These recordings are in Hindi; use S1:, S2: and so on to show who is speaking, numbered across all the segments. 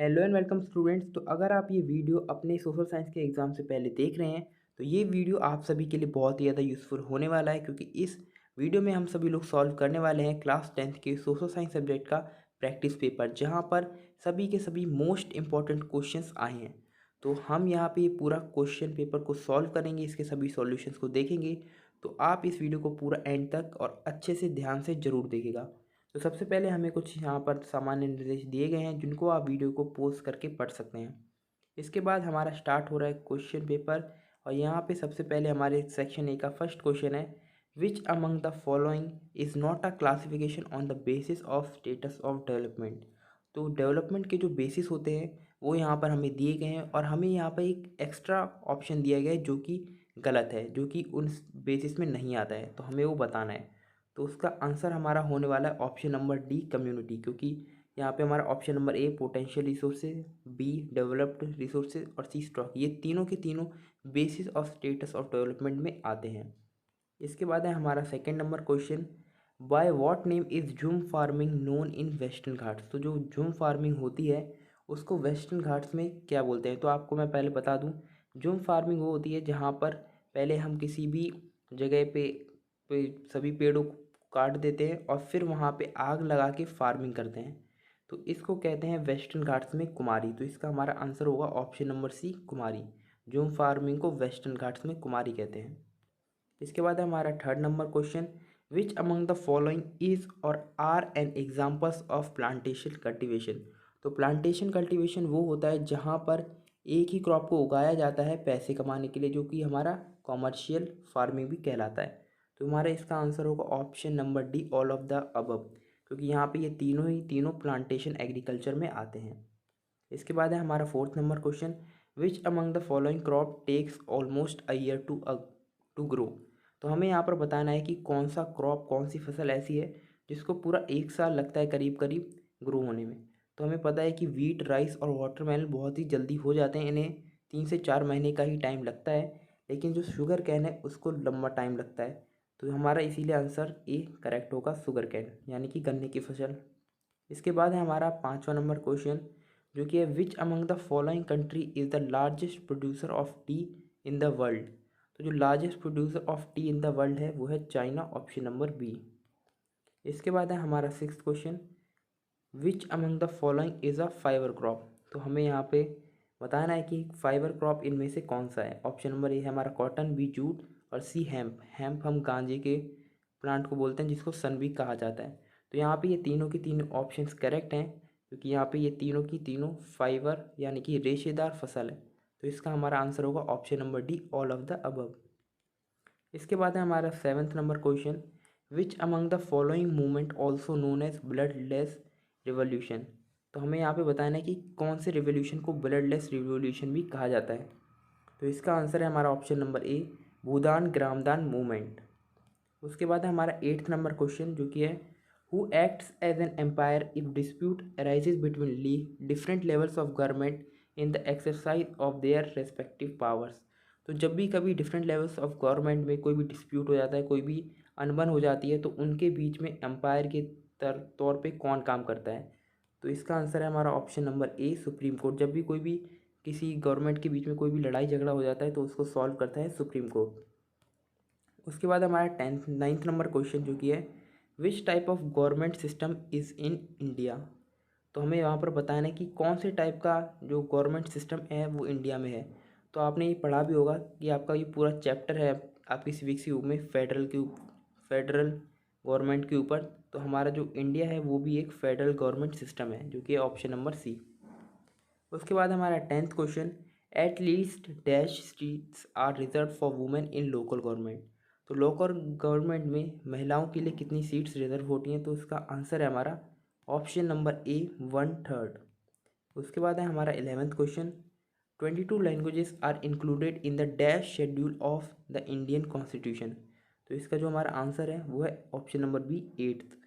S1: Hello and welcome students. तो अगर आप ये वीडियो अपने सोशल साइंस के एग्ज़ाम से पहले देख रहे हैं तो ये वीडियो आप सभी के लिए बहुत ही ज़्यादा यूज़फुल होने वाला है, क्योंकि इस वीडियो में हम सभी लोग सॉल्व करने वाले हैं क्लास 10th के सोशल साइंस सब्जेक्ट का प्रैक्टिस पेपर, जहाँ पर सभी के सभी मोस्ट इंपॉर्टेंट क्वेश्चंस आए हैं। तो हम यहाँ पे ये पूरा क्वेश्चन पेपर को सॉल्व करेंगे, इसके सभी सॉल्यूशंस को देखेंगे। तो आप इस वीडियो को पूरा एंड तक और अच्छे से ध्यान से ज़रूर देखिएगा। तो सबसे पहले हमें कुछ यहाँ पर सामान्य निर्देश दिए गए हैं जिनको आप वीडियो को पॉज करके पढ़ सकते हैं। इसके बाद हमारा स्टार्ट हो रहा है क्वेश्चन पेपर, और यहाँ पे सबसे पहले हमारे सेक्शन ए का फर्स्ट क्वेश्चन है, विच among the following is not a classification on the basis of status of development. तो डेवलपमेंट के जो बेसिस होते हैं वो यहाँ पर हमें दिए गए हैं, और हमें यहाँ पर एक एक्स्ट्रा ऑप्शन दिया गया है जो कि गलत है, जो कि उन बेसिस में नहीं आता है, तो हमें वो बताना है। तो उसका आंसर हमारा होने वाला है ऑप्शन नंबर डी, कम्युनिटी, क्योंकि यहाँ पे हमारा option number A potential resources, B developed resources और सी स्टॉक, ये तीनों के तीनों basis of status of development में आते हैं। इसके बाद है हमारा second number question, by what name is jhum farming known in Western Ghats. तो जो झूम फार्मिंग होती है उसको वेस्टर्न घाट्स में क्या बोलते हैं। तो आपको मैं पहले बता दूं, झूम फार्मिंग वो होती है जहाँ पर पहले हम किसी भी जगह पे सभी पेड़ों को काट देते हैं और फिर वहाँ पे आग लगा के फार्मिंग करते हैं। तो इसको कहते हैं वेस्टर्न घाट्स में कुमारी। तो इसका हमारा आंसर होगा ऑप्शन नंबर सी, कुमारी। झूम फार्मिंग को वेस्टर्न घाट्स में कुमारी कहते हैं। इसके बाद है हमारा third number question, which among the following is or are an examples of plantation cultivation. तो प्लांटेशन कल्टीवेशन वो होता है जहाँ पर एक ही क्रॉप को उगाया जाता है पैसे कमाने के लिए, जो कि हमारा कॉमर्शियल फार्मिंग भी कहलाता है। तो हमारा इसका आंसर होगा option number D, all of the above, क्योंकि यहाँ पे ये तीनों ही तीनों प्लांटेशन एग्रीकल्चर में आते हैं। इसके बाद है हमारा fourth number question, which among the following crop takes almost a year to grow. तो हमें यहाँ पर बताना है कि कौन सा क्रॉप, कौन सी फसल ऐसी है जिसको पूरा एक साल लगता है करीब करीब ग्रो होने में। तो हमें पता है कि वीट, राइस और वाटरमेलन बहुत ही जल्दी हो जाते हैं, इन्हें 3 से 4 महीने का ही टाइम लगता है, लेकिन जो शुगर कैन है उसको लंबा टाइम लगता है। तो हमारा इसीलिए आंसर ए करेक्ट होगा, शुगर कैन यानी कि गन्ने की फसल। इसके बाद है हमारा पांचवा नंबर क्वेश्चन, जो कि है विच among the following country is the largest producer of T in the world. तो जो largest producer of T in the world है वो है चाइना, ऑप्शन नंबर बी। इसके बाद है हमारा six question, which among the following is a fibre crop. तो हमें यहाँ पे बताना है कि फाइबर क्रॉप इनमें से कौन सा है। ऑप्शन नंबर ए है हमारा कॉटन, बी जूट और सी हेम्प। हेम्प हम गांजे के प्लांट को बोलते हैं जिसको सन भी कहा जाता है। तो यहाँ पे ये तीनों की तीनों ऑप्शंस करेक्ट हैं, क्योंकि यहाँ पे ये तीनों की तीनों फाइबर यानी कि रेशेदार फसल है। तो इसका हमारा आंसर होगा option number D, all of the above. इसके बाद है हमारा seventh number question, which among the following movement also known as bloodless revolution. तो हमें यहाँ पे बताना है कि कौन से रिवॉल्यूशन को ब्लडलेस रिवॉल्यूशन भी कहा जाता है। तो इसका आंसर है हमारा ऑप्शन नंबर ए, भूदान ग्रामदान मूवमेंट। उसके बाद है हमारा एट्थ नंबर क्वेश्चन, जो कि है who acts as an umpire if dispute arises between different levels of government in the exercise of their respective powers. तो जब भी कभी डिफरेंट लेवल्स ऑफ गवर्नमेंट में कोई भी डिस्प्यूट हो जाता है, कोई भी अनबन हो जाती है, तो उनके बीच में एम्पायर के तौर पे कौन काम करता है। तो इसका आंसर है हमारा ऑप्शन नंबर ए, सुप्रीम कोर्ट। जब भी कोई भी किसी गवर्नमेंट के बीच में कोई भी लड़ाई झगड़ा हो जाता है तो उसको सॉल्व करता है सुप्रीम कोर्ट। उसके बाद हमारा टेंथ नाइन्थ नंबर क्वेश्चन, जो कि है which type of government system is in India. तो हमें यहाँ पर बताना है कि कौन से टाइप का जो गवर्नमेंट सिस्टम है वो इंडिया में है। तो आपने ये पढ़ा भी होगा कि आपका ये पूरा चैप्टर है आपकी सिविक्स के में फेडरल गवर्नमेंट के ऊपर। तो हमारा जो इंडिया है वो भी एक फेडरल गवर्नमेंट सिस्टम है, जो कि ऑप्शन नंबर सी। उसके बाद हमारा tenth question, at least dash seats are reserved for women in local government. तो लोकल गवर्नमेंट में महिलाओं के लिए कितनी सीट्स रिजर्व होती हैं। तो इसका आंसर है हमारा ऑप्शन नंबर ए, 1/3। उसके बाद है हमारा 11th question, 22 languages are included in the dash schedule of the Indian constitution. तो इसका जो हमारा आंसर है वो है ऑप्शन नंबर बी, 8th।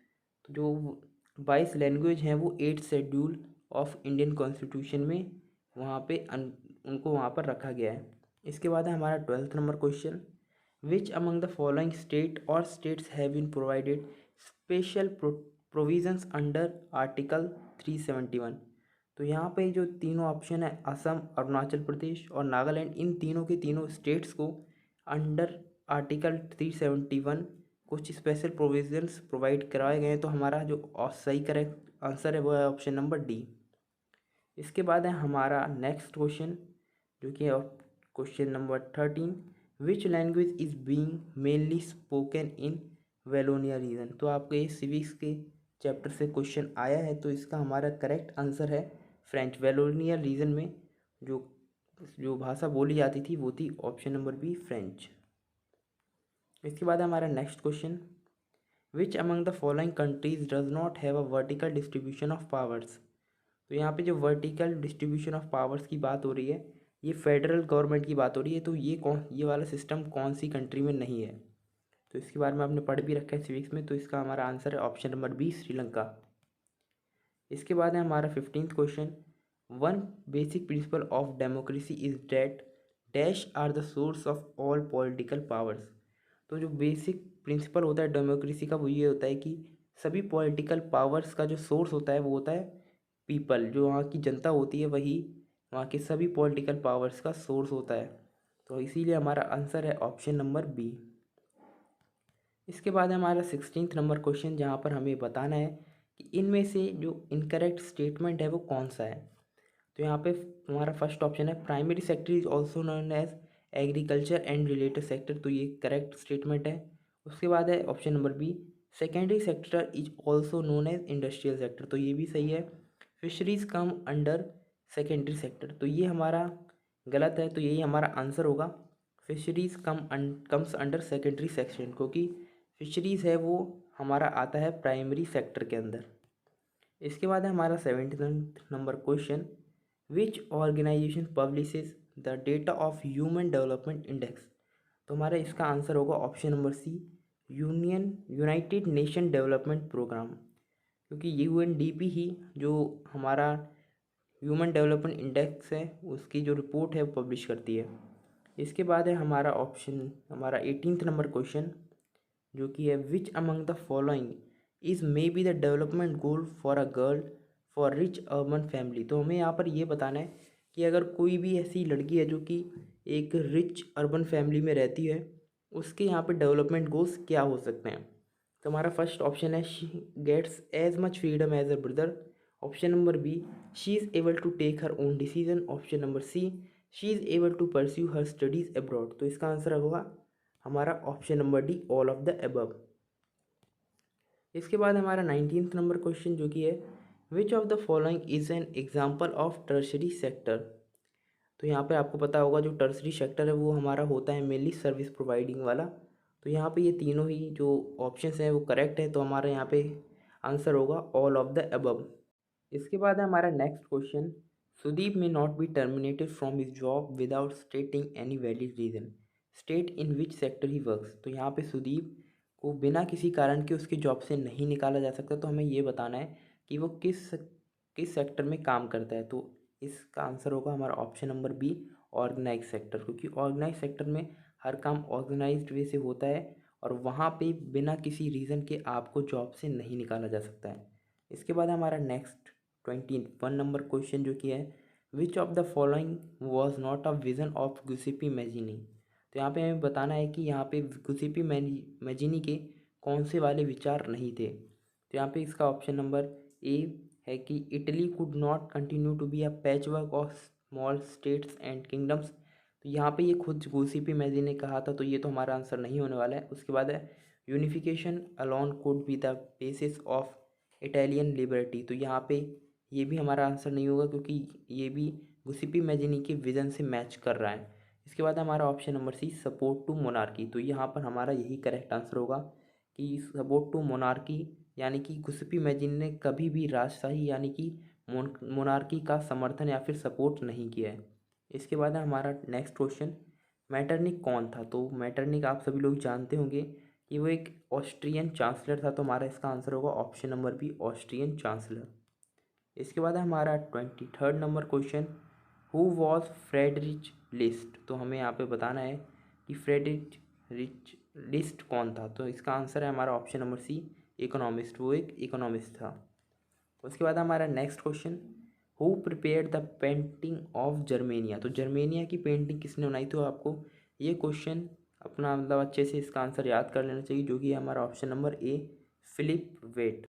S1: तो जो 22 लैंग्वेज हैं वो 8th schedule of Indian constitution में वहाँ पे उनको वहाँ पर रखा गया है। इसके बाद है हमारा 12th number question, which among the following state or states have been provided special provisions under article 371। तो यहाँ पे जो तीनों ऑप्शन है असम, अरुणाचल प्रदेश और नागालैंड, इन तीनों के तीनों स्टेट्स को अंडर आर्टिकल 371 कुछ स्पेशल प्रोविजंस प्रोवाइड कराए गए हैं। तो हमारा जो सही करेक्ट आंसर है वो है ऑप्शन नंबर डी। इसके बाद है हमारा नेक्स्ट क्वेश्चन जो कि है question number 13, which language is being mainly spoken in Wallonia region. तो आपके ये सिविक्स के चैप्टर से क्वेश्चन आया है, तो इसका हमारा करेक्ट आंसर है फ्रेंच। वेलोनिया रीजन में जो जो भाषा बोली जाती थी वो थी ऑप्शन नंबर बी, फ्रेंच। इसके बाद हमारा next question, which among the following countries does not have a vertical distribution of powers. तो यहाँ पे जो वर्टिकल डिस्ट्रीब्यूशन ऑफ पावर्स की बात हो रही है, ये फेडरल गवर्नमेंट की बात हो रही है। तो ये वाला सिस्टम कौन सी कंट्री में नहीं है, तो इसके बारे में आपने पढ़ भी रखा है सिविक्स में। तो इसका हमारा आंसर है ऑप्शन नंबर बी, श्रीलंका। इसके बाद है हमारा 15th question, one basic principle of democracy is that dash are the source of all political powers. तो जो बेसिक प्रिंसिपल होता है डेमोक्रेसी का वो ये होता है कि सभी पॉलिटिकल पावर्स का जो सोर्स होता है वो होता है पीपल, जो वहाँ की जनता होती है वही वहाँ के सभी पॉलिटिकल पावर्स का सोर्स होता है। तो इसीलिए हमारा आंसर है ऑप्शन नंबर बी। इसके बाद हमारा 16th नंबर क्वेश्चन, जहाँ पर हमें बताना है कि इनमें से जो इनकरेक्ट स्टेटमेंट है वो कौन सा है। तो यहाँ पे हमारा फर्स्ट ऑप्शन है primary sector is also known as agriculture and related sector. तो ये करेक्ट स्टेटमेंट है। उसके बाद है option number B, secondary sector is also known as industrial sector. तो ये भी सही है। Fisheries come under secondary sector, तो ये हमारा गलत है। तो यही हमारा आंसर होगा, fisheries comes under secondary section, क्योंकि फिशरीज़ है वो हमारा आता है प्राइमरी सेक्टर के अंदर। इसके बाद है हमारा 17th number question, which organisation publishes the data of human development index. तो हमारा इसका आंसर होगा option number C, United Nation Development Programme, क्योंकि यूएनडीपी ही जो हमारा ह्यूमन डेवलपमेंट इंडेक्स है उसकी जो रिपोर्ट है वो पब्लिश करती है। इसके बाद है हमारा 18th नंबर क्वेश्चन जो कि है विच among the following is may be the development goal for a girl for rich urban family. तो हमें यहाँ पर ये बताना है कि अगर कोई भी ऐसी लड़की है जो कि एक रिच अर्बन फैमिली में रहती है, उसके यहाँ पे डेवलपमेंट गोल्स क्या हो सकते हैं। तो हमारा फर्स्ट ऑप्शन है she gets as much freedom as a brother. Option number B, she is able to take her own decision. Option number C, she is able to pursue her studies abroad. तो इसका आंसर होगा हमारा option number D, all of the above. इसके बाद हमारा 19th नंबर क्वेश्चन जो कि है which of the following is an example of tertiary sector. तो यहाँ पे आपको पता होगा जो टर्शरी सेक्टर है वो हमारा होता है मेनली सर्विस प्रोवाइडिंग वाला। तो यहाँ पे ये तीनों ही जो ऑप्शंस हैं वो करेक्ट है। तो हमारा यहाँ पे आंसर होगा ऑल ऑफ द अबव। इसके बाद है हमारा नेक्स्ट क्वेश्चन, सुदीप में not be terminated from his job without स्टेटिंग any valid reason, state in which sector he works. तो यहाँ पे सुदीप को बिना किसी कारण के उसकी जॉब से नहीं निकाला जा सकता। तो हमें ये बताना है कि वो किस सेक्टर में काम करता है। तो इसका आंसर होगा हमारा option number B, organise sector, क्योंकि ऑर्गेनाइज सेक्टर में हर काम ऑर्गेनाइज्ड वे से होता है और वहाँ पे बिना किसी रीज़न के आपको जॉब से नहीं निकाला जा सकता है। इसके बाद हमारा नेक्स्ट 21 नंबर क्वेश्चन जो कि है which of the following was not a vision of Giuseppe Mazzini. तो यहाँ पे हमें बताना है कि यहाँ पे गुसिपी मैजिनी के कौन से वाले विचार नहीं थे। तो यहाँ पे इसका ऑप्शन नंबर ए है कि Italy could not continue to be a patchwork of small states and kingdoms. तो यहाँ पे ये खुद गुसिपी मैजिनी ने कहा था, तो ये तो हमारा आंसर नहीं होने वाला है। उसके बाद है unification alone could be the basis of Italian liberty. तो यहाँ पे ये भी हमारा आंसर नहीं होगा, क्योंकि ये भी गुसिपी मैजिनी के विज़न से मैच कर रहा है। इसके बाद हमारा option number C, support to monarchy. तो यहाँ पर हमारा यही करेक्ट आंसर होगा कि सपोर्ट टू मोनार्की, यानी कि गुसिपी मैजिनी ने कभी भी राजशाही यानी कि मोनार्की का समर्थन या फिर सपोर्ट नहीं किया है। इसके बाद है हमारा नेक्स्ट क्वेश्चन, मैटरनिक कौन था। तो मैटरनिक आप सभी लोग जानते होंगे कि वो एक ऑस्ट्रियन चांसलर था। तो हमारा इसका आंसर होगा option number B, Austrian chancellor. इसके बाद है हमारा 23rd number question, who was Friedrich List. तो हमें यहाँ पे बताना है कि फ्रेडरिच लिस्ट कौन था। तो इसका आंसर है हमारा ऑप्शन नंबर सी, इकोनॉमिस्ट। वो एक इकोनॉमिस्ट था। उसके बाद हमारा next question, who prepared the painting of Germania, तो जर्मेनिया की पेंटिंग किसने बनाई? तो आपको ये क्वेश्चन अपना मतलब अच्छे से इसका आंसर याद कर लेना चाहिए, जो कि है हमारा option number A, Philip Veit.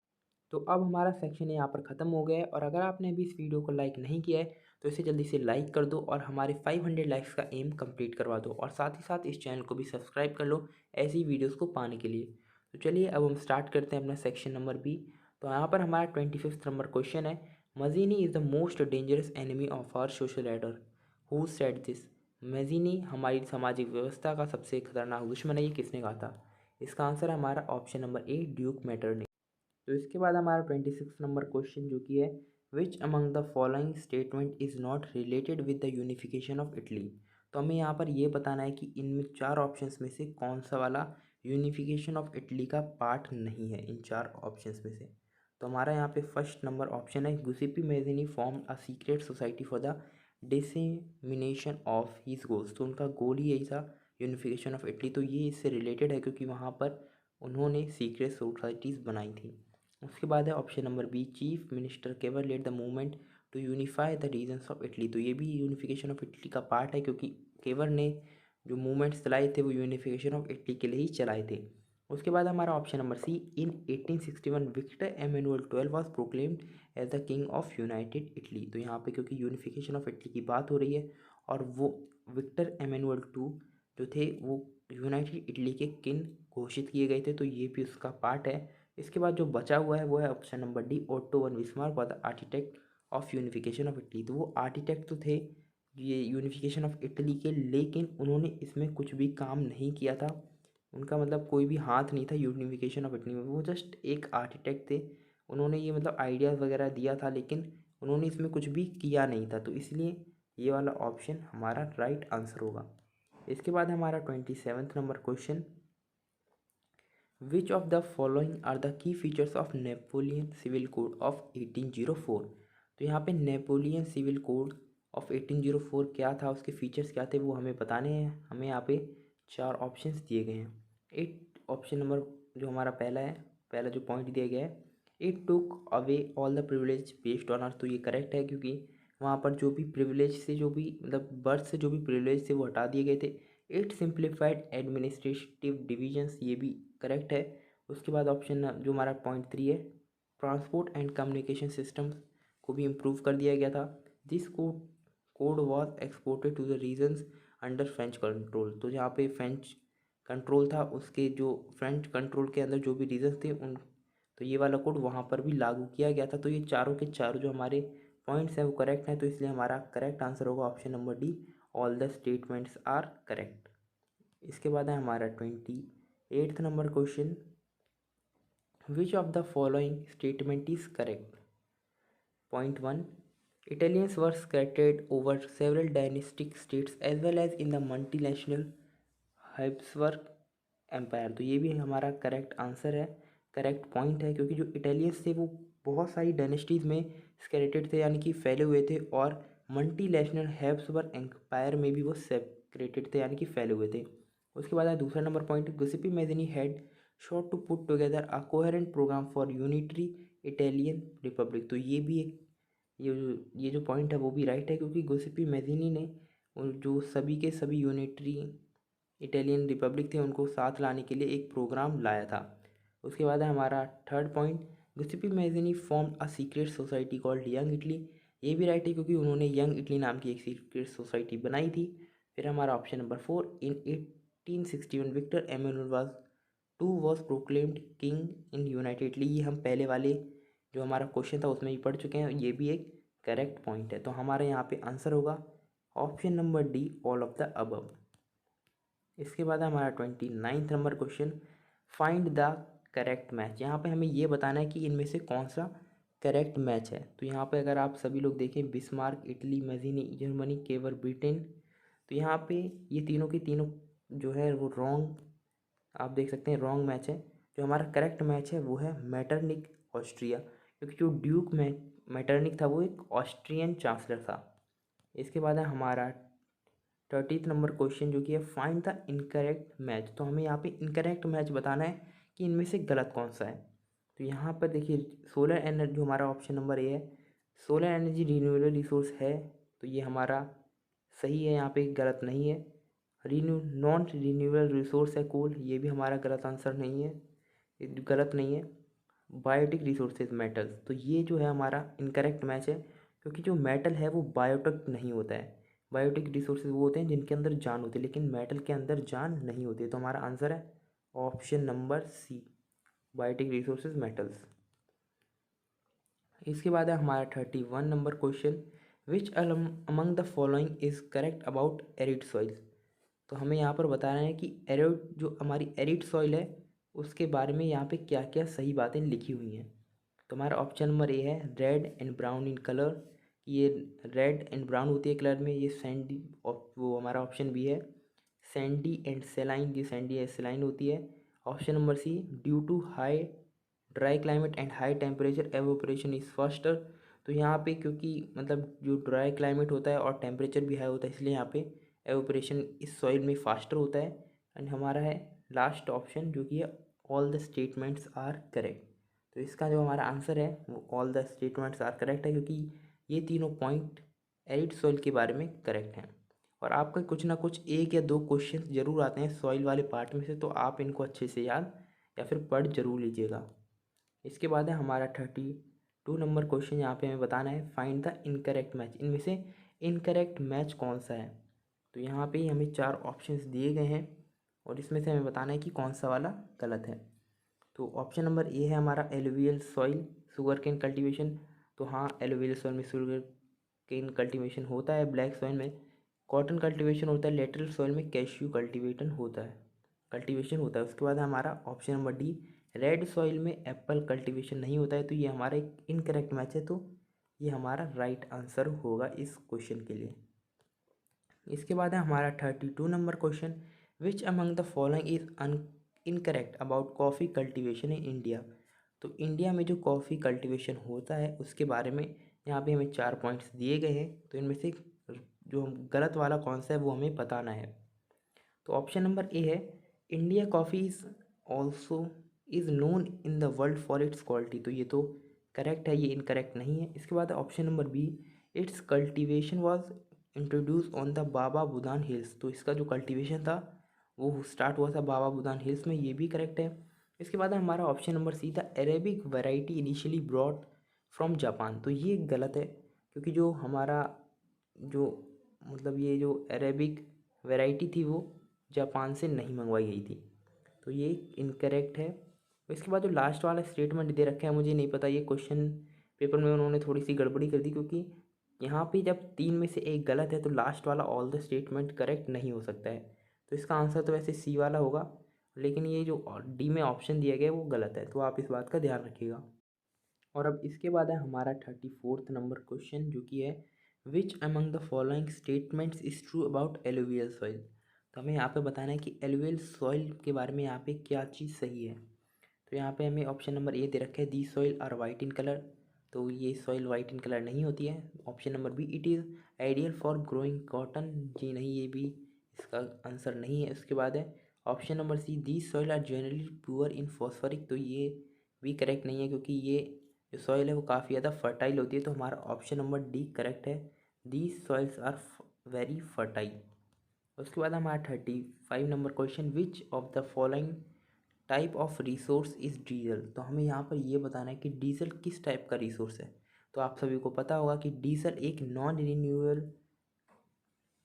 S1: तो अब हमारा सेक्शन यहाँ पर ख़त्म हो गया है, और अगर आपने अभी इस वीडियो को लाइक नहीं किया है तो इसे जल्दी से लाइक कर दो और हमारे 500 लाइक्स का एम कंप्लीट करवा दो, और साथ ही साथ इस चैनल को भी सब्सक्राइब कर लो ऐसी वीडियोस को पाने के लिए। तो चलिए अब हम स्टार्ट करते हैं अपना सेक्शन नंबर बी। तो यहाँ पर हमारा 25th नंबर क्वेश्चन है, Mazzini is the most dangerous enemy of our social order, who said this? Mazzini हमारी सामाजिक व्यवस्था का सबसे खतरनाक दुश्मन है, ये किसने कहा था? इसका आंसर है हमारा ऑप्शन नंबर ए, ड्यूक मैटरनिख। तो इसके बाद हमारा 26 नंबर क्वेश्चन जो कि है, विच among the following statement is not related with the unification of Italy? तो हमें यहाँ पर ये बताना है कि इनमें चार ऑप्शंस में से कौन सा वाला यूनिफिकेशन ऑफ इटली का पार्ट नहीं है इन चार ऑप्शंस में से। तो हमारा यहाँ पे फर्स्ट नंबर ऑप्शन है, Giuseppe Mazzini form a secret society for the dissemination of his goals. तो उनका गोल ही यही था, यूनिफिकेशन ऑफ इटली। तो ये इससे रिलेटेड है क्योंकि वहाँ पर उन्होंने सीक्रेट सोसाइटीज़ बनाई थी। उसके बाद है option number B, chief minister Cavour led the movement to unify the regions of Italy. तो ये भी यूनिफिकेशन ऑफ इटली का पार्ट है, क्योंकि केवर ने जो मूवमेंट्स चलाए थे वो यूनिफिकेशन ऑफ इटली के लिए ही चलाए थे। उसके बाद हमारा option number C, in 1861 Victor Emmanuel 12 was proclaimed as the king of United Italy. तो यहाँ पे क्योंकि यूनिफिकेशन ऑफ इटली की बात हो रही है और वो विक्टर एमेनुअल 2 जो थे वो यूनाइटेड इटली के किंग घोषित किए गए थे, तो ये भी उसका पार्ट है। इसके बाद जो बचा हुआ है वो है option number D, Otto von Bismarck was the architect of unification of Italy. तो वो आर्किटेक्ट तो थे ये यूनिफिकेशन ऑफ इटली के, लेकिन उन्होंने इसमें कुछ भी काम नहीं किया था। उनका मतलब कोई भी हाथ नहीं था यूनिफिकेशन ऑफ इटली में, वो जस्ट एक आर्किटेक्ट थे। उन्होंने ये मतलब आइडियाज़ वगैरह दिया था, लेकिन उन्होंने इसमें कुछ भी किया नहीं था। तो इसलिए ये वाला ऑप्शन हमारा राइट आंसर होगा। इसके बाद हमारा 27th number question, which of the following are the key features of Napoleon civil code of 1804? तो यहाँ पे नेपोलियन सिविल कोड ऑफ 1804 क्या था, उसके फीचर्स क्या थे वो हमें बताने हैं। हमें यहाँ पे चार ऑप्शंस दिए गए हैं। एट ऑप्शन नंबर जो हमारा पहला है, पहला जो पॉइंट दिया गया है, it took away all the privilege based on earth. तो ये करेक्ट है, क्योंकि वहाँ पर जो भी प्रिविलेज से जो भी मतलब बर्थ से जो भी प्रिविलेज थे वो हटा दिए गए थे। इट सिंप्लीफाइड एडमिनिस्ट्रेटिव डिविजन्स, ये भी करेक्ट है। उसके बाद ऑप्शन जो हमारा पॉइंट 3 है, ट्रांसपोर्ट एंड कम्युनिकेशन सिस्टम्स को भी इम्प्रूव कर दिया गया था। This code was exported to the regions under French control. तो जहाँ पे फ्रेंच कंट्रोल था उसके जो फ्रेंच कंट्रोल के अंदर जो भी रीजन्स थे उन, तो ये वाला कोड वहाँ पर भी लागू किया गया था। तो ये चारों के चारों जो हमारे पॉइंट्स हैं वो करेक्ट हैं, तो इसलिए हमारा करेक्ट आंसर होगा option number D, all the statements are correct. इसके बाद है हमारा 28th number question, which of the following statement is correct? Point one, Italians were scattered over several dynastic states as well as in the multinational Habsburg empire. तो ये भी हमारा करेक्ट आंसर है, करेक्ट पॉइंट है, क्योंकि जो इटालियंस थे वो बहुत सारी डायनेस्टीज़ में स्केलेटेड थे, यानी कि फैले हुए थे, और मल्टी नेशनल हैब्सबर्ग एम्पायर में भी वो सेपरेटेड थे, यानी कि फैले हुए थे। उसके बाद है दूसरा number point, Giuseppe Mazzini had sought to put together a coherent programme for unitary Italian republic. तो ये भी एक ये जो पॉइंट है वो भी राइट है, क्योंकि गुसिपी मेज़नी ने जो सभी के सभी यूनिटरी इटालियन रिपब्लिक थे उनको साथ लाने के लिए एक प्रोग्राम लाया था। उसके बाद है हमारा third point, Giuseppe Mazzini form a secret society called Young Italy. ये भी राइट है, क्योंकि उन्होंने यंग इटली नाम की एक सीक्रेट सोसाइटी बनाई थी। फिर हमारा option number 4, in 1861 Victor Emmanuel was proclaimed king in United Italy. ये हम पहले वाले जो हमारा क्वेश्चन था उसमें भी पढ़ चुके हैं, ये भी एक करेक्ट पॉइंट है। तो हमारे यहाँ पे आंसर होगा option number D, all of the above. इसके बाद हमारा 29th number question, find the correct match. यहाँ पे हमें ये बताना है कि इनमें से कौन सा करेक्ट मैच है। तो यहाँ पे अगर आप सभी लोग देखें, बिस्मार्क इटली, मेज़िनी जर्मनी, केवर ब्रिटेन, तो यहाँ पे ये तीनों की तीनों जो है वो रॉन्ग, आप देख सकते हैं रॉन्ग मैच है। जो हमारा करेक्ट मैच है वो है मैटरनिक ऑस्ट्रिया, क्योंकि जो ड्यूक मैटरनिक था वो एक ऑस्ट्रियन चांसलर था। इसके बाद है हमारा 30th नंबर क्वेश्चन जो कि है, फाइंड द इनकरेक्ट मैच। तो हमें यहाँ पे इनकरेक्ट मैच बताना है कि इनमें से गलत कौन सा है। तो यहाँ पर देखिए, सोलर एनर्जी जो हमारा ऑप्शन नंबर ए है, सोलर एनर्जी रिन्यूएबल रिसोर्स है, तो ये हमारा सही है, यहाँ पे गलत नहीं है। नॉन रिन्यूएबल रिसोर्स है कोल, ये भी हमारा गलत आंसर नहीं है, ये गलत नहीं है। बायोटिक रिसोर्सेज मेटल्स, तो ये जो है हमारा इनकरेक्ट मैच है, क्योंकि जो मेटल है वो बायोटिक नहीं होता है। बायोटिक रिसोर्सेज वो होते हैं जिनके अंदर जान होती है, लेकिन मेटल के अंदर जान नहीं होती है। तो हमारा आंसर है option number C, biotic resources metals. इसके बाद है हमारा 31 number question, which among the following is correct about arid soil. तो हमें यहाँ पर बता रहे हैं कि एरिड, जो हमारी एरिड सॉइल है, उसके बारे में यहाँ पे क्या क्या सही बातें लिखी हुई हैं। तो हमारा ऑप्शन नंबर ए है red and brown in colour, ये रेड एंड ब्राउन होती है कलर में, ये सैंडी। वो हमारा ऑप्शन बी है सैंडी एंड सेलाइन, ये सैंडी एंड सेलाइन होती है। Option number C due to high dry climate and high temperature evaporation is faster. तो यहाँ पे क्योंकि मतलब जो ड्राई क्लाइमेट होता है और टेम्परेचर भी हाई होता है, इसलिए यहाँ पे एवोपरेशन इस सॉइल में फास्टर होता है। एंड हमारा है लास्ट ऑप्शन जो कि है all the statements are correct. तो इसका जो हमारा आंसर है वो all the statements are correct है, क्योंकि ये तीनों पॉइंट एरिड सॉइल के बारे में करेक्ट हैं। और आपका कुछ ना कुछ एक या दो क्वेश्चन जरूर आते हैं सॉइल वाले पार्ट में से, तो आप इनको अच्छे से याद या फिर पढ़ जरूर लीजिएगा। इसके बाद है हमारा 32 नंबर क्वेश्चन, यहाँ पे हमें बताना है फाइंड द इनकरेक्ट मैच, इनमें से इनकरेक्ट मैच कौन सा है। तो यहाँ पे हमें 4 ऑप्शंस दिए गए हैं और इसमें से हमें बताना है कि कौन सा वाला गलत है। तो ऑप्शन नंबर ए है हमारा alluvial soil sugar cane cultivation. तो हाँ, एलुवियल सॉइल में शुगर केन कल्टीवेशन होता है, ब्लैक सॉइल में कॉटन कल्टीवेशन होता है, लेटरल सॉइल में कैश्यू कल्टीवेशन होता है। उसके बाद हमारा option number D red soil में एप्पल कल्टीवेशन नहीं होता है। तो ये हमारा एक इनकरेक्ट मैच है, तो ये हमारा राइट आंसर होगा इस क्वेश्चन के लिए। इसके बाद है हमारा 32 number question, which among the following is incorrect about coffee cultivation in India. तो इंडिया में जो कॉफ़ी कल्टीवेशन होता है उसके बारे में यहाँ पे हमें 4 पॉइंट्स दिए गए हैं, तो इनमें से जो गलत वाला कौन सा है वो हमें बताना है। तो ऑप्शन नंबर ए है India coffee is also is known in the world for its quality. तो ये तो करेक्ट है, ये इनकरेक्ट नहीं है। इसके बाद option number B its cultivation was introduce on the Baba Budan hills. तो इसका जो कल्टीवेशन था वो स्टार्ट हुआ था बाबा बुदान हिल्स में, ये भी करेक्ट है। इसके बाद हमारा ऑप्शन नंबर सी था Arabic variety initially broad from Japan. तो ये गलत है, क्योंकि जो हमारा जो मतलब ये जो अरेबिक वैरायटी थी वो जापान से नहीं मंगवाई गई थी, तो ये इनकरेक्ट है। इसके बाद जो लास्ट वाला स्टेटमेंट दे रखे हैं, मुझे नहीं पता, ये क्वेश्चन पेपर में उन्होंने थोड़ी सी गड़बड़ी कर डी, क्योंकि यहाँ पे जब 3 में से एक गलत है तो लास्ट वाला ऑल द स्टेटमेंट करेक्ट नहीं हो सकता है। तो इसका आंसर तो वैसे सी वाला होगा, लेकिन ये जो डी में ऑप्शन दिया गया है वो गलत है, तो आप इस बात का ध्यान रखिएगा। और अब इसके बाद है हमारा 34th नंबर क्वेश्चन, जो कि है विच among the following statements is true about alluvial soil. तो हमें यहाँ पे बताना है कि एलुवियल सॉइल के बारे में यहाँ पे क्या चीज़ सही है। तो यहाँ पे हमें ऑप्शन नंबर ए दे रखा है the soil are white in colour. तो ये सॉइल वाइट इन कलर नहीं होती है। Option number B it is ideal for growing cotton, जी नहीं, ये भी इसका आंसर नहीं है। उसके बाद है option number C the soil are generally poor in phosphoric. तो ये भी करेक्ट नहीं है, क्योंकि ये जो सॉइल है वो काफ़ी ज़्यादा फर्टाइल होती है। तो हमारा ऑप्शन नंबर डी करेक्ट है, दी सॉइल्स आर वेरी फर्टाइल। उसके बाद हमारा 35 number question, which of the following type of resource is diesel. तो हमें यहाँ पर ये बताना है कि डीजल किस टाइप का रिसोर्स है। तो आप सभी को पता होगा कि डीजल एक नॉन रिन्यूएबल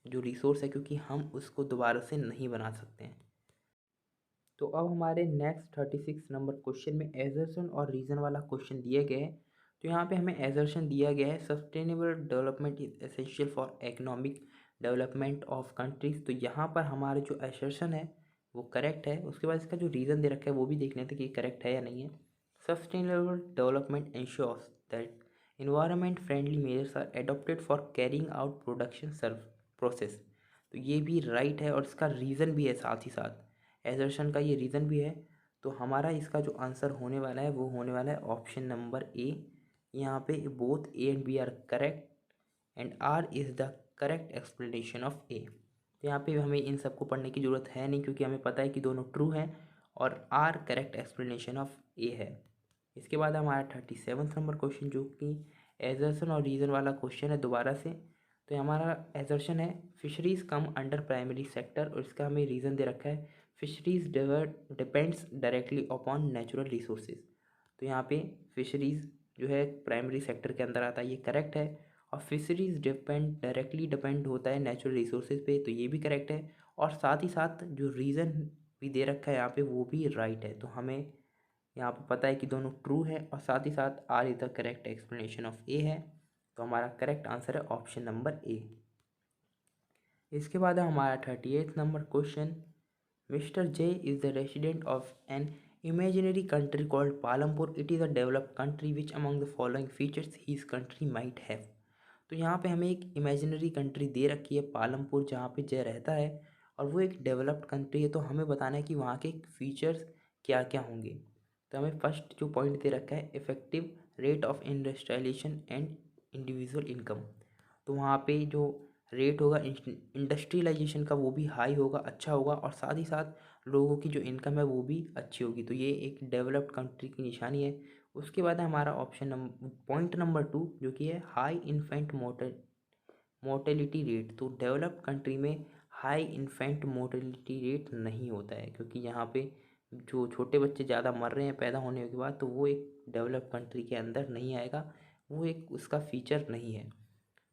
S1: जो रिसोर्स है, क्योंकि हम उसको दोबारा से नहीं बना सकते हैं। तो अब हमारे नेक्स्ट 36 नंबर क्वेश्चन में एजर्शन और रीज़न वाला क्वेश्चन दिए गए हैं। तो यहाँ पे हमें एजर्शन दिया गया है sustainable development is essential for economic development of countries. तो यहाँ पर हमारे जो एसर्शन है वो करेक्ट है। उसके बाद इसका जो रीज़न दे रखा है वो भी देख लेते हैं कि करेक्ट है या नहीं है। Sustainable development ensures that environment friendly measures are adopted for carrying out production serve process. तो ये भी राइट है और इसका रीज़न भी है साथ ही साथ, एजर्शन का ये रीज़न भी है। तो हमारा इसका जो आंसर होने वाला है वो होने वाला है ऑप्शन नंबर ए। यहाँ पे both A and B are correct and R is the correct explanation of A. तो यहाँ पे हमें इन सबको पढ़ने की ज़रूरत है नहीं, क्योंकि हमें पता है कि दोनों ट्रू हैं और are correct explanation of A है। इसके बाद हमारा 37 नंबर क्वेश्चन, जो कि एजर्शन और रीज़न वाला क्वेश्चन है दोबारा से। तो ये हमारा एजर्शन है fisheries come under primary sector, और इसका हमें रीज़न दे रखा है fisheries depends directly upon natural resources. तो यहाँ पे फिशरीज़ जो है प्राइमरी सेक्टर के अंदर आता है, ये करेक्ट है। और फिशरीज़ डायरेक्टली डिपेंड होता है नेचुरल रिसोर्सेज पे, तो ये भी करेक्ट है। और साथ ही साथ जो रीज़न भी दे रखा है यहाँ पे वो भी राइट है। तो हमें यहाँ पे पता है कि दोनों ट्रू है, और साथ ही साथ R is the correct explanation of A है। तो हमारा करेक्ट आंसर है ऑप्शन नंबर ए। इसके बाद है हमारा 38 number question. Mister J is the resident of an imaginary country called Palampur. It is a developed country. Which among the following features his country might have? तो यहाँ पे हमें एक इमेजिनरी कंट्री दे रखी है पालमपुर, जहाँ पे जय रहता है, और वो एक डेवलप्ड कंट्री है। तो हमें बताना है कि वहाँ के फीचर्स क्या क्या होंगे। तो हमें फर्स्ट जो पॉइंट दे रखा है effective rate of industrialisation and individual income. तो वहाँ पे जो रेट होगा इंडस्ट्रियलाइजेशन का वो भी हाई होगा, अच्छा होगा, और साथ ही साथ लोगों की जो इनकम है वो भी अच्छी होगी। तो ये एक डेवलप्ड कंट्री की निशानी है। उसके बाद है हमारा पॉइंट नंबर 2, जो कि है हाई इन्फेंट मोर्टेलिटी रेट। तो डेवलप्ड कंट्री में हाई इन्फेंट मोर्टेलिटी रेट नहीं होता है, क्योंकि यहाँ पे जो छोटे बच्चे ज़्यादा मर रहे हैं पैदा होने के बाद, तो वो एक डेवलप्ड कंट्री के अंदर नहीं आएगा, वो एक उसका फीचर नहीं है।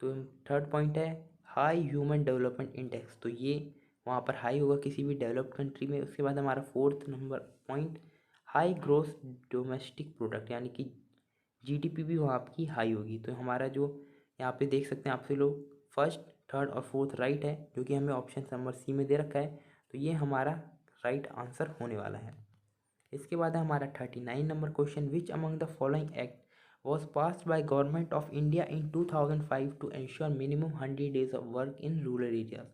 S1: तो थर्ड पॉइंट है हाई ह्यूमन डेवलपमेंट इंडेक्स। तो ये वहाँ पर हाई होगा किसी भी डेवलप्ड कंट्री में। उसके बाद हमारा fourth number point high growth domestic product, यानी कि जीडीपी भी वहाँ की हाई होगी। तो हमारा जो यहाँ पे देख सकते हैं आपसे लोग, फर्स्ट थर्ड और फोर्थ राइट है, जो कि हमें ऑप्शन नंबर सी में दे रखा है। तो ये हमारा राइट आंसर होने वाला है। इसके बाद है हमारा 39 number question. Which among the following act was passed by Government of India in 2005 to ensure minimum 100 days of work in rural areas?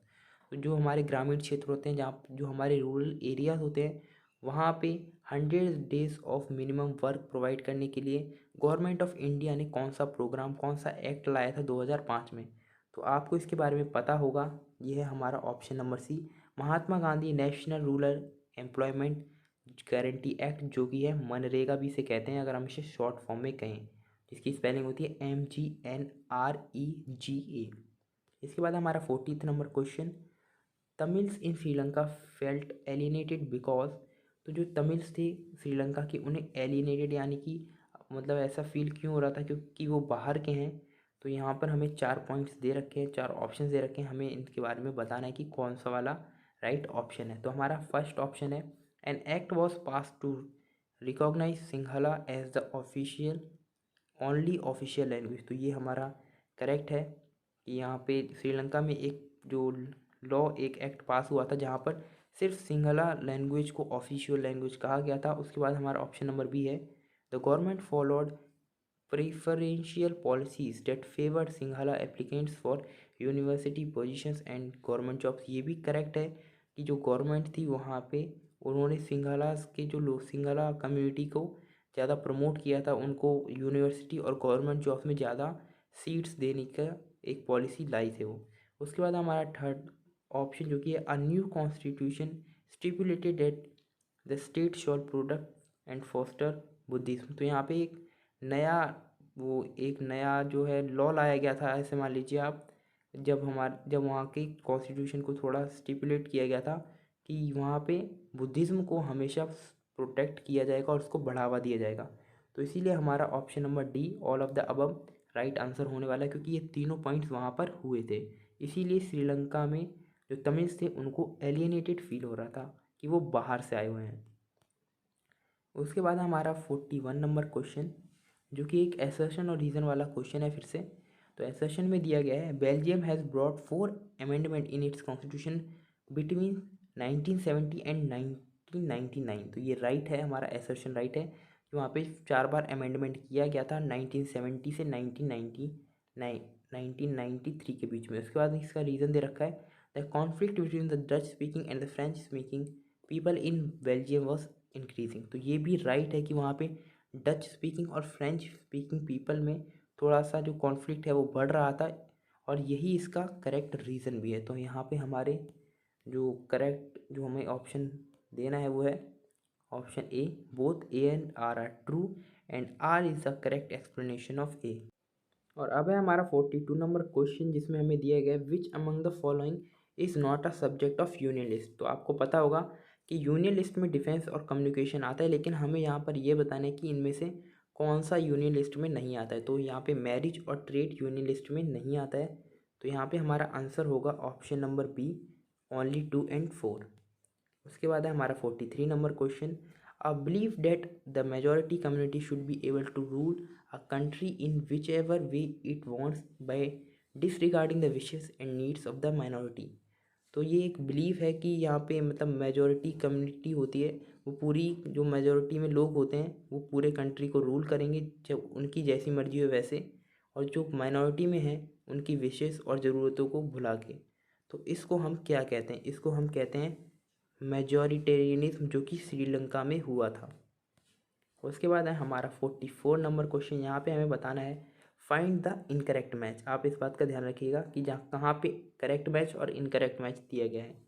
S1: तो जो हमारे ग्रामीण क्षेत्र होते हैं, जहाँ जो हमारे रूरल एरियाज होते हैं, वहाँ पे 100 days of minimum work provide करने के लिए गवर्नमेंट ऑफ इंडिया ने कौन सा प्रोग्राम, कौन सा एक्ट लाया था 2005 में। तो आपको इसके बारे में पता होगा। ये है हमारा option number C, Mahatma Gandhi National Rural Employment Guarantee Act, जो कि है मनरेगा भी इसे कहते हैं अगर हम इसे शॉर्ट फॉर्म में कहें, जिसकी स्पेलिंग होती है MGNREGA। इसके बाद हमारा 40th number question. Tamils in Sri Lanka felt alienated because. तो जो तमिल्स थे श्रीलंका के, उन्हें एलिनेटेड यानी कि मतलब ऐसा फील क्यों हो रहा था, क्योंकि वो बाहर के हैं। तो यहाँ पर हमें 4 पॉइंट्स दे रखे हैं, 4 ऑप्शन दे रखे हैं, हमें इनके बारे में बताना है कि कौन सा वाला राइट ऑप्शन है। तो हमारा फर्स्ट ऑप्शन है an act was pass to recognise Sinhala as the official only official language. तो ये हमारा करेक्ट है कि यहाँ पे श्रीलंका में एक जो लॉ, एक एक्ट पास हुआ था जहाँ पर सिर्फ सिंहला लैंग्वेज को ऑफिशियल लैंग्वेज कहा गया था। उसके बाद हमारा ऑप्शन नंबर बी है the government followed preferential policies that favoured Sinhala applicants for university positions and government jobs. ये भी करेक्ट है कि जो गवर्नमेंट थी वहाँ पे उन्होंने सिंघलास के जो लोग, सिंघला कम्युनिटी को ज़्यादा प्रमोट किया था, उनको यूनिवर्सिटी और गवर्नमेंट जॉब्स में ज़्यादा सीट्स देने का एक पॉलिसी लाई थे वो। उसके बाद हमारा थर्ड ऑप्शन, जो कि है a new constitution stipulated that the state shall product and foster Buddhism. तो यहाँ पे नया एक नया जो है लॉ लाया गया था। ऐसे मान लीजिए आप, जब वहाँ के कॉन्स्टिट्यूशन को थोड़ा स्टिपुलेट किया गया था कि वहाँ पे बुद्धिज़्म को हमेशा प्रोटेक्ट किया जाएगा और उसको बढ़ावा दिया जाएगा। तो इसीलिए हमारा option number D all of the above right answer होने वाला है, क्योंकि ये तीनों पॉइंट्स वहाँ पर हुए थे। इसीलिए श्रीलंका में जो तमिल्स थे उनको एलियनेटेड फील हो रहा था कि वो बाहर से आए हुए हैं। उसके बाद हमारा 41 नंबर क्वेश्चन, जो कि एक एसर्शन और रीज़न वाला क्वेश्चन है फिर से। तो एसर्शन में दिया गया है Belgium has brought 4 amendment in its constitution between 1970 and 1999। तो ये राइट है, हमारा एसर्शन राइट है कि वहाँ पे 4 बार अमेंडमेंट किया गया था 1970 से 1993 के बीच में। उसके बाद इसका रीज़न दे रखा है the conflict between the Dutch speaking and the French speaking people in Belgium was increasing. तो ये भी राइट है कि वहाँ पे डच स्पीकिंग और फ्रेंच स्पीकिंग पीपल में थोड़ा सा जो कॉन्फ्लिक्ट है वो बढ़ रहा था, और यही इसका करेक्ट रीज़न भी है। तो यहाँ पे हमारे जो करेक्ट जो हमें ऑप्शन देना है वो है option A, both A and R true and R is the correct explanation of A. और अब है हमारा 42 नंबर क्वेश्चन, जिसमें हमें दिया गया है विच among the following is not a subject of union list. तो आपको पता होगा कि यूनियन लिस्ट में डिफेंस और कम्युनिकेशन आता है, लेकिन हमें यहाँ पर ये बताना है कि इनमें से कौन सा यूनियन लिस्ट में नहीं आता है। तो यहाँ पे मैरिज और ट्रेड यूनियन लिस्ट में नहीं आता है। तो यहाँ पे हमारा आंसर होगा option number B, only 2 and 4। उसके बाद है हमारा 43 number question, a believe that the majority community should be able to rule a country in whichever way it wants by disregarding the wishes and needs of the minority. तो ये एक बिलीव है कि यहाँ पे मतलब मेजॉरिटी कम्युनिटी होती है, वो पूरी जो मेजॉरिटी में लोग होते हैं वो पूरे कंट्री को रूल करेंगे जब उनकी जैसी मर्जी हो वैसे, और जो माइनॉरिटी में है उनकी विशेस और ज़रूरतों को भुला के। तो इसको हम क्या कहते हैं, इसको हम कहते हैं मेजॉरिटेरियनिज्म, जो कि श्रीलंका में हुआ था। उसके बाद है हमारा 44 नंबर क्वेश्चन, यहाँ पे हमें बताना है फाइंड द इनकरेक्ट मैच। आप इस बात का ध्यान रखिएगा कि जहाँ कहाँ पे करेक्ट मैच और इनकरेक्ट मैच दिया गया है।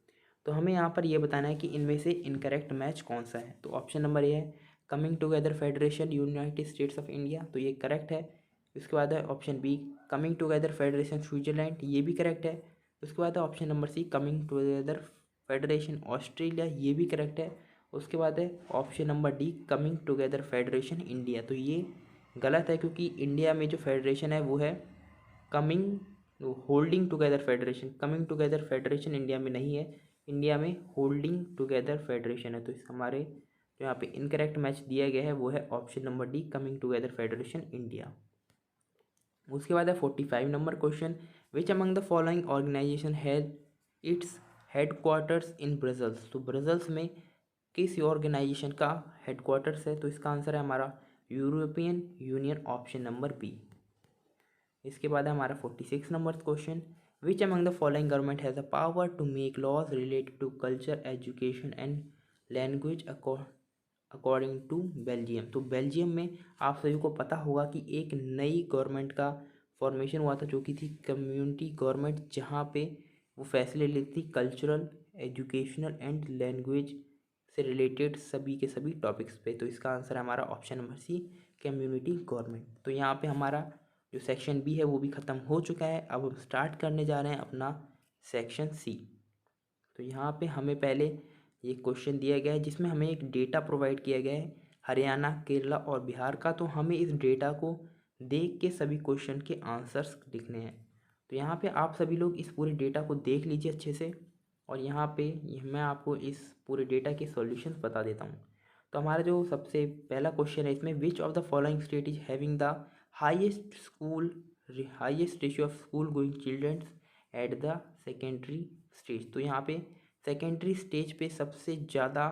S1: तो हमें यहाँ पर ये बताना है कि इनमें से इनकरेक्ट मैच कौन सा है। तो ऑप्शन नंबर ए है coming together federation United States of India, तो ये करेक्ट है। उसके बाद है option B coming together federation Switzerland, ये भी करेक्ट है। उसके बाद है option number C coming together federation Australia, ये भी करेक्ट है। उसके बाद है option number D coming together federation India, तो ये गलत है क्योंकि इंडिया में जो फेडरेशन है वो है coming holding together federation, coming together federation India में नहीं है, इंडिया में होल्डिंग टुगेदर फेडरेशन है। तो इस हमारे जो यहाँ पे इनकरेक्ट मैच दिया गया है वो है option number D coming together federation India. उसके बाद है 45 number question, which among the following organisation has its headquarters in Brussels. तो ब्रसल्स में किस ऑर्गेनाइजेशन का हेडक्वार्टर्स है। तो इसका आंसर है हमारा European Union, option number B. इसके बाद है हमारा 46 number question, which among the following government has the power to make laws related to culture education and language according to Belgium. तो बेल्जियम में आप सभी को पता होगा कि एक नई गवर्नमेंट का फॉर्मेशन हुआ था जो कि थी कम्युनिटी गवर्नमेंट, जहाँ पे वो फैसले लेती थी कल्चरल, एजुकेशनल एंड लैंग्वेज से रिलेटेड सभी के सभी टॉपिक्स पे। तो इसका आंसर है हमारा option number C community government. तो यहाँ पे हमारा जो सेक्शन बी है वो भी ख़त्म हो चुका है। अब हम स्टार्ट करने जा रहे हैं अपना सेक्शन सी। तो यहाँ पे हमें पहले ये क्वेश्चन दिया गया है जिसमें हमें एक डेटा प्रोवाइड किया गया है हरियाणा, केरला और बिहार का। तो हमें इस डेटा को देख के सभी क्वेश्चन के आंसर्स लिखने हैं। तो यहाँ पे आप सभी लोग इस पूरे डेटा को देख लीजिए अच्छे से, और यहाँ पे मैं आपको इस पूरे डेटा के सॉल्यूशंस बता देता हूँ। तो हमारा जो सबसे पहला क्वेश्चन है इसमें, which of the following state is having the highest ratio of school going childrens at the secondary stage. तो यहाँ पे सेकेंडरी स्टेज पे सबसे ज़्यादा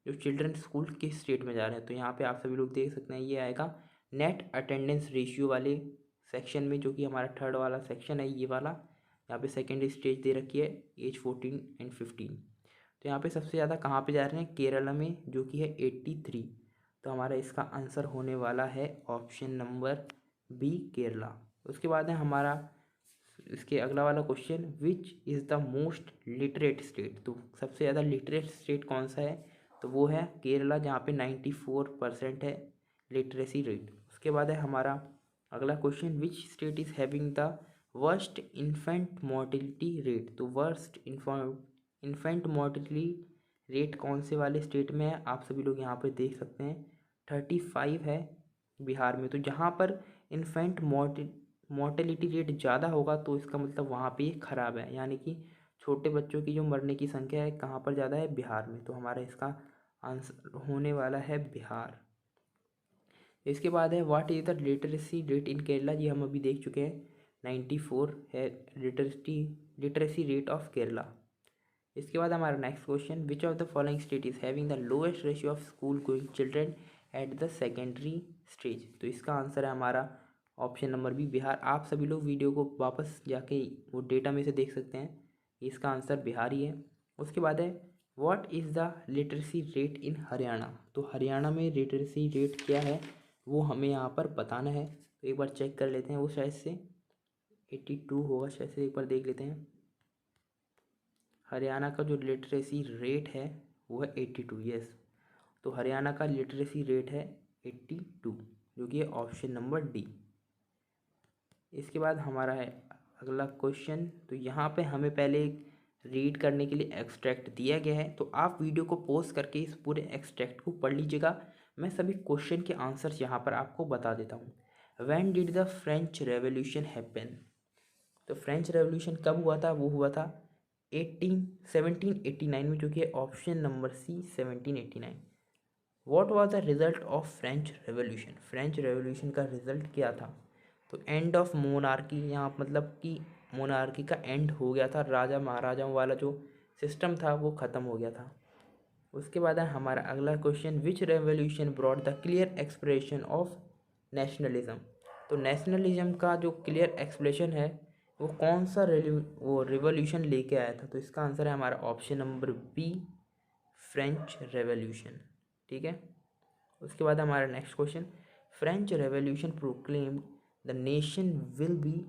S1: जो चिल्ड्रन स्कूल किस स्टेट में जा रहे हैं। तो यहाँ पे आप सभी लोग देख सकते हैं ये आएगा नेट अटेंडेंस रेशियो वाले सेक्शन में, जो कि हमारा थर्ड वाला सेक्शन है ये वाला। यहाँ पे सेकेंडरी स्टेज दे रखी है एज 14 एंड 15। तो यहाँ पे सबसे ज़्यादा कहाँ पे जा रहे हैं, केरला में, जो कि है 83। तो हमारा इसका आंसर होने वाला है ऑप्शन नंबर बी केरला। उसके बाद है हमारा इसके अगला वाला question, which is the most literate state. तो सबसे ज़्यादा लिटरेट स्टेट कौन सा है, तो वो है केरला, जहाँ पे 94% है लिटरेसी रेट। उसके बाद है हमारा अगला question, which state is having the worst infant mortality rate. तो वर्स्ट इन्फेंट मोर्टिलिटी रेट कौन से वाले स्टेट में है, आप सभी लोग यहाँ पे देख सकते हैं 35 है बिहार में। तो जहाँ पर इन्फेंट मोर्टेलिटी रेट ज़्यादा होगा तो इसका मतलब वहाँ पे ये ख़राब है, यानी कि छोटे बच्चों की जो मरने की संख्या है कहाँ पर ज़्यादा है, बिहार में। तो हमारा इसका आंसर होने वाला है बिहार। इसके बाद है what is the literacy rate in Kerala, ये हम अभी देख चुके हैं 94 है लिटरेसी रेट ऑफ केरला। इसके बाद हमारा next question, which of the following state is having the lowest ratio of school going children eight the secondary stage. तो इसका आंसर है हमारा ऑप्शन नंबर बी बिहार। आप सभी लोग वीडियो को वापस जाके वो डेटा में से देख सकते हैं, इसका आंसर बिहार ही है। उसके बाद है what is the literacy rate in Haryana. तो हरियाणा में लिटरेसी रेट क्या है वो हमें यहाँ पर बताना है। तो एक बार चेक कर लेते हैं, वो शायद से 82 होगा, शायद से एक बार देख लेते हैं। हरियाणा का जो लिटरेसी रेट है वो है 82, यस। तो हरियाणा का लिटरेसी रेट है 82, जो कि है ऑप्शन नंबर डी। इसके बाद हमारा है अगला क्वेश्चन। तो यहाँ पे हमें पहले रीड करने के लिए एक्सट्रैक्ट दिया गया है, तो आप वीडियो को पॉज करके इस पूरे एक्सट्रैक्ट को पढ़ लीजिएगा। मैं सभी क्वेश्चन के आंसर्स यहाँ पर आपको बता देता हूँ। When did the French revolution happen? तो फ्रेंच रेवोल्यूशन कब हुआ था? वो हुआ था 1789 में, जो कि है option number C 1789। What was the result of French Revolution? French Revolution का रिजल्ट क्या था? तो एंड ऑफ मोनार्की, यहाँ मतलब कि मोनार्की का एंड हो गया था, राजा महाराजाओं वाला जो सिस्टम था वो ख़त्म हो गया था। उसके बाद है हमारा अगला question, which revolution brought the clear expression of nationalism? तो नेशनलिज्म का जो क्लियर एक्सप्रेशन है वो कौन सा वो रिवोल्यूशन लेके आया था? तो इसका आंसर है हमारा option number B, French Revolution. ठीक है। उसके बाद हमारा next question, French Revolution proclaimed the nation will be,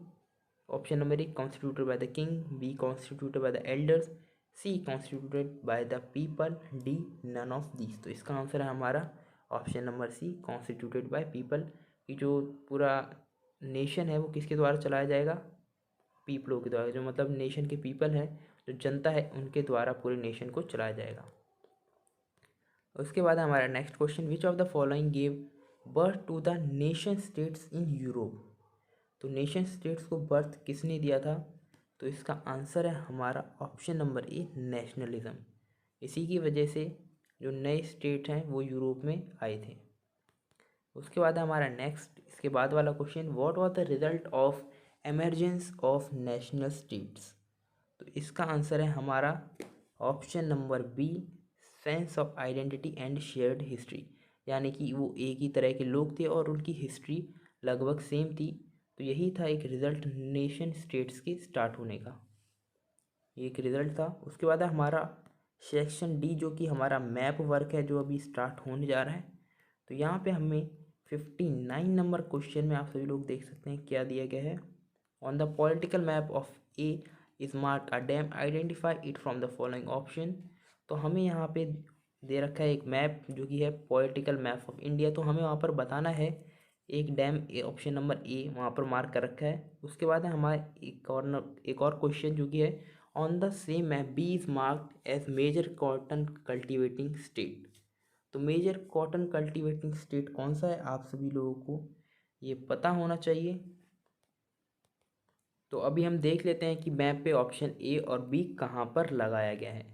S1: option number A constituted by the king, B constituted by the elders, C constituted by the people, D none of this. तो इसका आंसर है हमारा option number C, constituted by people. कि जो पूरा नेशन है वो किसके द्वारा चलाया जाएगा? पीपलों के द्वारा, जो मतलब नेशन के पीपल है, जो जनता है, उनके द्वारा पूरे नेशन को चलाया जाएगा। उसके बाद हमारा next question, which of the following gave birth to the nation states in Europe? तो नेशन स्टेट्स को बर्थ किसने दिया था? तो इसका आंसर है हमारा ऑप्शन नंबर ए, नेशनलिज्म। इसी की वजह से जो नए स्टेट हैं वो यूरोप में आए थे। उसके बाद हमारा नेक्स्ट, इसके बाद वाला question, what was the result of emergence of national states? तो इसका आंसर है हमारा option number B, sense of identity and shared history. यानी कि वो एक ही तरह के लोग थे और उनकी हिस्ट्री लगभग सेम थी। तो यही था एक रिज़ल्ट नेशन स्टेट्स के स्टार्ट होने का, एक रिज़ल्ट था। उसके बाद है हमारा सेक्शन डी, जो कि हमारा मैप वर्क है, जो अभी स्टार्ट होने जा रहा है। तो यहाँ पे हमें 59 नंबर क्वेश्चन में आप सभी लोग देख सकते हैं क्या दिया गया है। On the political map of A is mark a dam, identify it from the following option. तो हमें यहाँ पे दे रखा है एक मैप, जो कि है पॉलिटिकल मैप ऑफ इंडिया। तो हमें वहाँ पर बताना है एक डैम, ऑप्शन नंबर ए वहाँ पर मार्क कर रखा है। उसके बाद है हमारा एक और क्वेश्चन, जो कि है on the same map B is marked as major cotton cultivating state. तो मेजर कॉटन कल्टिवेटिंग स्टेट कौन सा है, आप सभी लोगों को ये पता होना चाहिए। तो अभी हम देख लेते हैं कि मैप पे ऑप्शन ए और बी कहाँ पर लगाया गया है।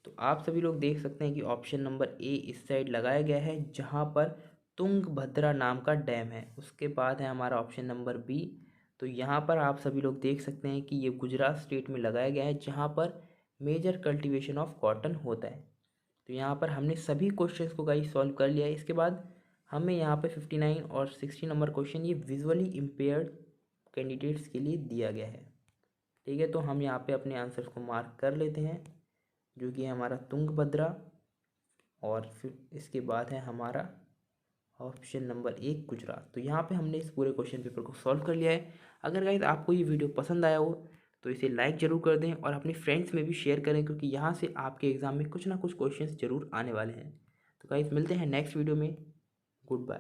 S1: तो आप सभी लोग देख सकते हैं कि ऑप्शन नंबर ए इस साइड लगाया गया है, जहाँ पर तुंगभद्रा नाम का डैम है। उसके बाद है हमारा ऑप्शन नंबर बी। तो यहाँ पर आप सभी लोग देख सकते हैं कि ये गुजरात स्टेट में लगाया गया है, जहाँ पर मेजर कल्टीवेशन ऑफ कॉटन होता है। तो यहाँ पर हमने सभी क्वेश्चंस को गाइस सॉल्व कर लिया है। इसके बाद हमें यहाँ पे 59 और 60 नंबर क्वेश्चन ये विजुअली इम्पेयर्ड कैंडिडेट्स के लिए दिया गया है। ठीक है, तो हम यहाँ पे अपने आंसर्स को मार्क कर लेते हैं, जो कि है हमारा तुंगभद्रा, और फिर इसके बाद है हमारा ऑप्शन नंबर एक, गुजरात। तो यहाँ पे हमने इस पूरे क्वेश्चन पेपर को सॉल्व कर लिया है। अगर गाइस आपको ये वीडियो पसंद आया हो तो इसे लाइक ज़रूर कर दें और अपने फ्रेंड्स में भी शेयर करें, क्योंकि यहाँ से आपके एग्ज़ाम में कुछ ना कुछ क्वेश्चंस ज़रूर आने वाले हैं। तो गाइस मिलते हैं नेक्स्ट वीडियो में। Good bye.